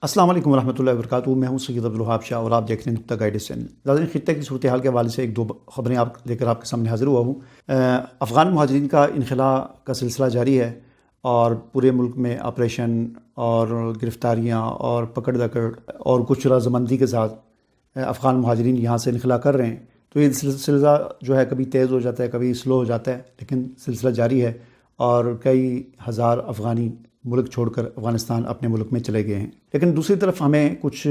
السلام علیکم ورحمۃ اللہ وبرکاتہ۔ میں ہوں سید عبدالوہاب شاہ اور آپ دیکھ رہے ہیں نقطہ گائیڈنس چینل۔ ناظرین، خطے کی صورتحال کے حوالے سے ایک دو خبریں لے کر آپ کے سامنے حاضر ہوا ہوں۔ افغان مہاجرین کا انخلاء کا سلسلہ جاری ہے اور پورے ملک میں آپریشن اور گرفتاریاں اور پکڑ دکڑ اور کچھ رضامندی کے ساتھ افغان مہاجرین یہاں سے انخلاء کر رہے ہیں۔ تو یہ سلسلہ جو ہے کبھی تیز ہو جاتا ہے، کبھی سلو ہو جاتا ہے، لیکن سلسلہ جاری ہے اور کئی ہزار افغانی ملک چھوڑ کر افغانستان اپنے ملک میں چلے گئے ہیں۔ لیکن دوسری طرف ہمیں کچھ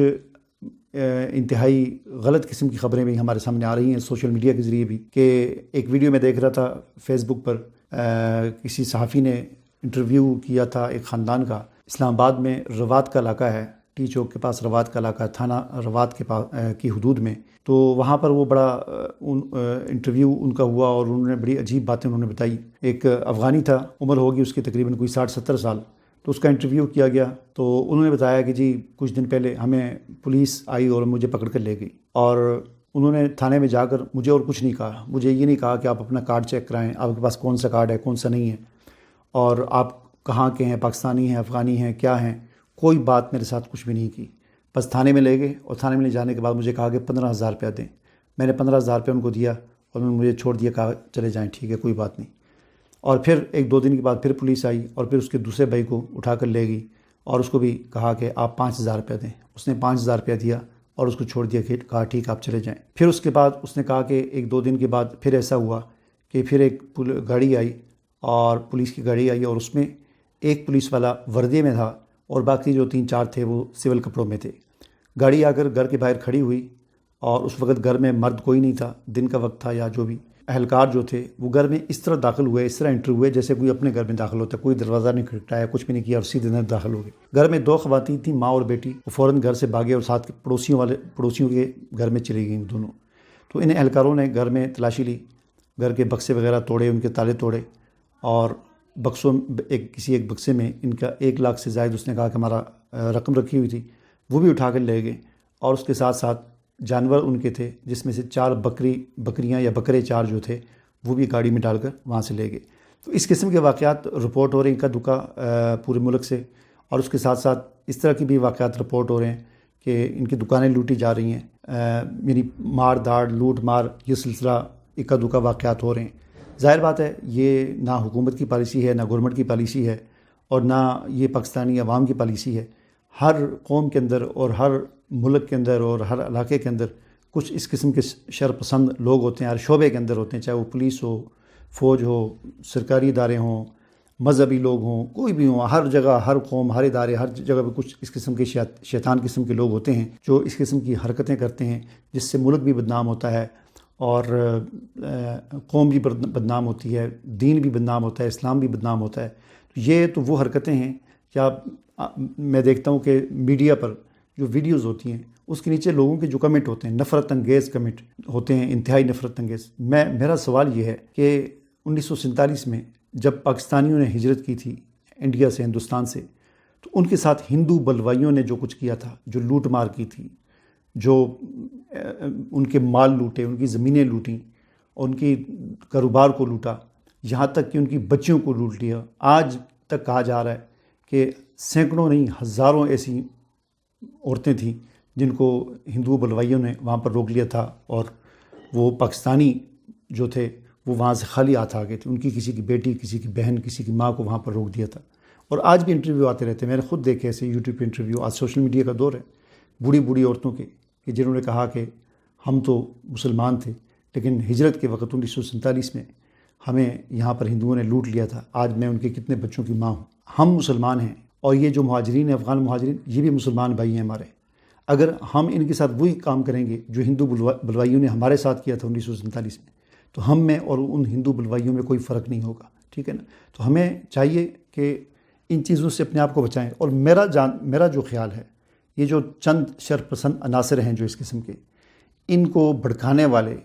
انتہائی غلط قسم کی خبریں بھی ہمارے سامنے آ رہی ہیں سوشل میڈیا کے ذریعے بھی، کہ ایک ویڈیو میں دیکھ رہا تھا فیس بک پر، کسی صحافی نے انٹرویو کیا تھا ایک خاندان کا۔ اسلام آباد میں روات کا علاقہ ہے، ٹی چوک کے پاس روات کا علاقہ، تھانہ روات کے پاس کی حدود میں۔ تو وہاں پر وہ بڑا انٹرویو ان کا ہوا اور انہوں نے بڑی عجیب باتیں انہوں نے بتائی۔ ایک افغانی تھا، عمر ہوگی اس کی تقریباً کوئی 60-70 سال۔ تو اس کا انٹرویو کیا گیا تو انہوں نے بتایا کہ جی کچھ دن پہلے ہمیں پولیس آئی اور مجھے پکڑ کر لے گئی، اور انہوں نے تھانے میں جا کر مجھے اور کچھ نہیں کہا۔ مجھے یہ نہیں کہا کہ آپ اپنا کارڈ چیک کرائیں، آپ کے پاس کون سا کارڈ ہے کون سا نہیں ہے، اور آپ کہاں کے ہیں، پاکستانی ہیں، افغانی ہیں، کیا ہیں۔ کوئی بات میرے ساتھ کچھ بھی نہیں کی، بس تھانے میں لے گئے اور تھانے میں لے جانے کے بعد مجھے کہا کہ 15,000 روپیہ دیں۔ میں نے 15,000 روپیہ ان کو دیا اور انہوں نے مجھے چھوڑ دیا، کہا چلے جائیں، ٹھیک ہے کوئی بات نہیں۔ اور پھر 1-2 دن کے بعد پھر پولیس آئی اور پھر اس کے دوسرے بھائی کو اٹھا کر لے گئی اور اس کو بھی کہا کہ آپ 5,000 روپیہ دیں۔ اس نے 5,000 روپیہ دیا اور اس کو چھوڑ دیا، کہ کہا ٹھیک آپ چلے جائیں۔ پھر اس کے بعد اس نے کہا کہ 1-2 دن کے بعد پھر ایسا ہوا کہ پھر ایک گاڑی آئی اور پولیس کی گاڑی آئی اور اس میں ایک پولیس والا وردی میں تھا اور باقی جو 3-4 تھے وہ سول کپڑوں میں تھے۔ گاڑی آ کر گھر کے باہر کھڑی ہوئی اور اس وقت گھر میں مرد کوئی نہیں تھا، دن کا وقت تھا یا جو بھی۔ اہلکار جو تھے وہ گھر میں اس طرح داخل ہوئے، اس طرح انٹر ہوئے جیسے کوئی اپنے گھر میں داخل ہوتا ہے، کوئی دروازہ نہیں کھٹکھٹایا، کچھ بھی نہیں کیا اور سیدھے اندر داخل ہو گئے۔ گھر میں 2 خواتین تھیں، ماں اور بیٹی، وہ فوراً گھر سے بھاگے اور ساتھ کے پڑوسیوں کے گھر میں چلی گئیں دونوں۔ تو ان اہلکاروں نے گھر میں تلاشی لی، گھر کے بکسے وغیرہ توڑے، ان کے تالے توڑے، اور بکسوں کسی ایک بکسے میں ان کا 1 لاکھ سے زائد اس نے کہا کہ ہمارا رقم رکھی ہوئی تھی، وہ بھی اٹھا کر لے گئے، اور اس کے ساتھ ساتھ جانور ان کے تھے جس میں سے 4 بکریاں یا بکرے 4 جو تھے وہ بھی گاڑی میں ڈال کر وہاں سے لے گئے۔ تو اس قسم کے واقعات رپورٹ ہو رہے ہیں اکا دکا پورے ملک سے، اور اس کے ساتھ ساتھ اس طرح کی بھی واقعات رپورٹ ہو رہے ہیں کہ ان کی دکانیں لوٹی جا رہی ہیں، یعنی مار داڑ لوٹ مار، یہ سلسلہ اکا دکا واقعات ہو رہے ہیں۔ ظاہر بات ہے یہ نہ حکومت کی پالیسی ہے، نہ گورنمنٹ کی پالیسی ہے، اور نہ یہ پاکستانی عوام کی پالیسی ہے۔ ہر قوم کے اندر اور ہر ملک کے اندر اور ہر علاقے کے اندر کچھ اس قسم کے شر پسند لوگ ہوتے ہیں، ہر شعبے کے اندر ہوتے ہیں، چاہے وہ پولیس ہو، فوج ہو، سرکاری ادارے ہوں، مذہبی لوگ ہوں، کوئی بھی ہوں، ہر جگہ، ہر قوم، ہر ادارے، ہر جگہ پہ کچھ اس قسم کے شیطان قسم کے لوگ ہوتے ہیں جو اس قسم کی حرکتیں کرتے ہیں، جس سے ملک بھی بدنام ہوتا ہے اور قوم بھی بدنام ہوتی ہے، دین بھی بدنام ہوتا ہے، اسلام بھی بدنام ہوتا ہے۔ یہ تو وہ حرکتیں ہیں، یا میں دیکھتا ہوں کہ میڈیا پر جو ویڈیوز ہوتی ہیں اس کے نیچے لوگوں کے جو کمنٹ ہوتے ہیں، نفرت انگیز کمنٹ ہوتے ہیں، انتہائی نفرت انگیز۔ میرا سوال یہ ہے کہ 1947 میں جب پاکستانیوں نے ہجرت کی تھی انڈیا سے، ہندوستان سے، تو ان کے ساتھ ہندو بلوائیوں نے جو کچھ کیا تھا، جو لوٹ مار کی تھی، جو ان کے مال لوٹے، ان کی زمینیں لوٹیں، ان کی کاروبار کو لوٹا، یہاں تک کہ ان کی بچیوں کو لوٹ لیا۔ آج تک کہا جا رہا ہے کہ سینکڑوں نہیں ہزاروں ایسی عورتیں تھیں جن کو ہندو بلوائیوں نے وہاں پر روک لیا تھا، اور وہ پاکستانی جو تھے وہ وہاں سے خالی ہاتھ آ گئے تھے۔ ان کی کسی کی بیٹی، کسی کی بہن، کسی کی ماں کو وہاں پر روک دیا تھا، اور آج بھی انٹرویو آتے رہتے ہیں۔ میں نے خود دیکھے ایسے یوٹیوب پہ انٹرویو، آج سوشل میڈیا کا دور ہے، بوڑھی بوڑھی عورتوں کے، کہ جنہوں نے کہا کہ ہم تو مسلمان تھے لیکن ہجرت کے وقت 1947 میں ہمیں یہاں پر ہندوؤں نے لوٹ لیا تھا، آج میں ان کے کتنے بچوں کی ماں ہوں۔ ہم مسلمان ہیں، اور یہ جو مہاجرین ہیں، افغان مہاجرین، یہ بھی مسلمان بھائی ہیں ہمارے۔ اگر ہم ان کے ساتھ وہی کام کریں گے جو ہندو بلوائیوں نے ہمارے ساتھ کیا تھا 1947 میں، تو ہم میں اور ان ہندو بلوائیوں میں کوئی فرق نہیں ہوگا، ٹھیک ہے نا۔ تو ہمیں چاہیے کہ ان چیزوں سے اپنے آپ کو بچائیں، اور میرا جو خیال ہے، یہ جو چند شر پسند عناصر ہیں جو اس قسم کے، ان کو بھڑکانے والے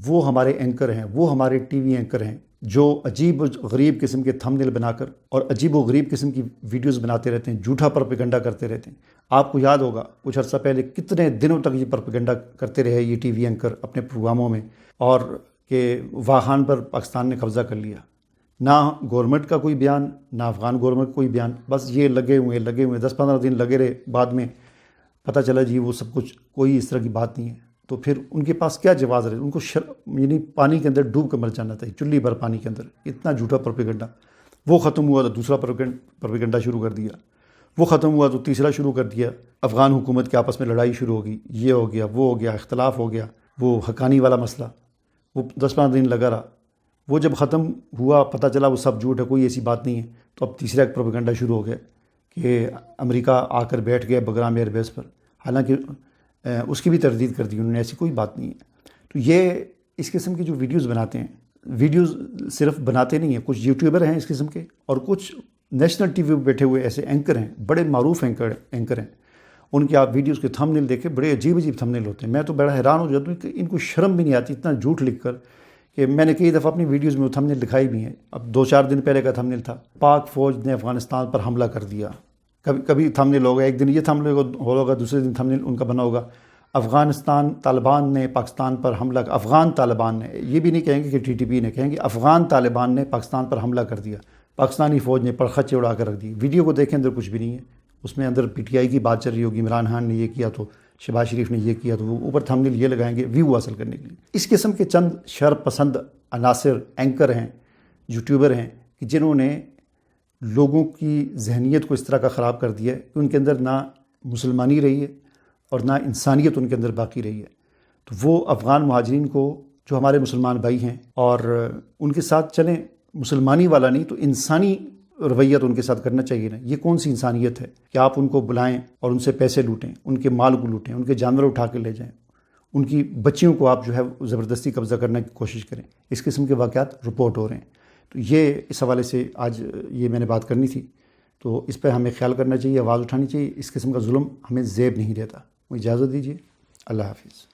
وہ ہمارے اینکر ہیں، وہ ہمارے ٹی وی اینکر ہیں جو عجیب و غریب قسم کے تھمبنیل بنا کر اور عجیب و غریب قسم کی ویڈیوز بناتے رہتے ہیں، جھوٹا پروپیگنڈا کرتے رہتے ہیں۔ آپ کو یاد ہوگا کچھ عرصہ پہلے کتنے دنوں تک یہ پروپیگنڈا کرتے رہے یہ ٹی وی اینکر اپنے پروگراموں میں، اور کہ واخان پر پاکستان نے قبضہ کر لیا۔ نہ گورنمنٹ کا کوئی بیان، نہ افغان گورنمنٹ کا کوئی بیان، بس یہ لگے ہوئے 10-15 دن لگے رہے، بعد میں پتہ چلا جی وہ سب کچھ کوئی اس طرح کی بات نہیں ہے۔ تو پھر ان کے پاس کیا جواز رہے؟ ان کو یعنی پانی کے اندر ڈوب کر مر جانا تھا، چلی بھر پانی کے اندر، اتنا جھوٹا پروپیگنڈا۔ وہ ختم ہوا تو دوسرا پروپیگنڈا شروع کر دیا، وہ ختم ہوا تو تیسرا شروع کر دیا۔ افغان حکومت کے آپس میں لڑائی شروع ہو گئی، یہ ہو گیا، وہ ہو گیا، اختلاف ہو گیا، وہ حقانی والا مسئلہ، وہ 10-15 دن لگا رہا۔ وہ جب ختم ہوا، پتہ چلا وہ سب جھوٹ ہے، کوئی ایسی بات نہیں ہے، تو اب تیسرا ایک پروپیگنڈا شروع ہو گیا کہ امریکہ آ کر بیٹھ گیا بگرام ایئر بیس پر، حالانکہ اس کی بھی تردید کر دی انہوں نے، ایسی کوئی بات نہیں ہے۔ تو یہ اس قسم کی جو ویڈیوز بناتے ہیں، ویڈیوز صرف بناتے نہیں ہیں، کچھ یوٹیوبر ہیں اس قسم کے، اور کچھ نیشنل ٹی وی پہ بیٹھے ہوئے ایسے اینکر ہیں، بڑے معروف اینکر ہیں، ان کے آپ ویڈیوز کے تھمب نیل دیکھیں، بڑے عجیب تھمب نیل ہوتے ہیں۔ میں تو بڑا حیران ہو جاتا ہوں کہ ان کو شرم بھی نہیں آتی اتنا جھوٹ لکھ کر، کہ میں نے کئی دفعہ اپنی ویڈیوز میں وہ تھمب نیل دکھائی بھی ہیں۔ اب 2-4 دن پہلے کا تھمب نیل تھا، پاک فوج نے افغانستان پر حملہ کر دیا۔ کبھی تھمب نیل ہوگا، ایک دن یہ تھمب نیل ہوگا، دوسرے دن تھمب نیل ان کا بنا ہوگا افغانستان طالبان نے پاکستان پر حملہ، افغان طالبان نے، یہ بھی نہیں کہیں گے کہ ٹی ٹی پی نے، کہیں گے افغان طالبان نے پاکستان پر حملہ کر دیا، پاکستانی فوج نے پرخچے اڑا کر رکھ دی۔ ویڈیو کو دیکھیں، اندر کچھ بھی نہیں ہے، اس میں اندر پی ٹی آئی کی بات چل رہی ہوگی، عمران خان نے یہ کیا تو شہباز شریف نے یہ کیا، تو وہ اوپر تھمب نیل یہ لگائیں گے ویو حاصل کرنے کے لیے۔ اس قسم کے چند شر پسند عناصر اینکر ہیں، یوٹیوبر ہیں، کہ جنہوں نے لوگوں کی ذہنیت کو اس طرح کا خراب کر دیا ہے کہ ان کے اندر نہ مسلمانی رہی ہے اور نہ انسانیت ان کے اندر باقی رہی ہے۔ تو وہ افغان مہاجرین کو، جو ہمارے مسلمان بھائی ہیں، اور ان کے ساتھ چلیں، مسلمانی والا نہیں تو انسانی رویت ان کے ساتھ کرنا چاہیے نا۔ یہ کون سی انسانیت ہے کہ آپ ان کو بلائیں اور ان سے پیسے لوٹیں، ان کے مال کو لوٹیں، ان کے جانور اٹھا کے لے جائیں، ان کی بچیوں کو آپ جو ہے زبردستی قبضہ کرنے کی کوشش کریں۔ اس قسم کے واقعات رپورٹ ہو رہے ہیں۔ تو یہ اس حوالے سے آج یہ میں نے بات کرنی تھی، تو اس پہ ہمیں خیال کرنا چاہیے، آواز اٹھانی چاہیے۔ اس قسم کا ظلم ہمیں زیب نہیں دیتا۔ اجازت دیجیے، اللہ حافظ۔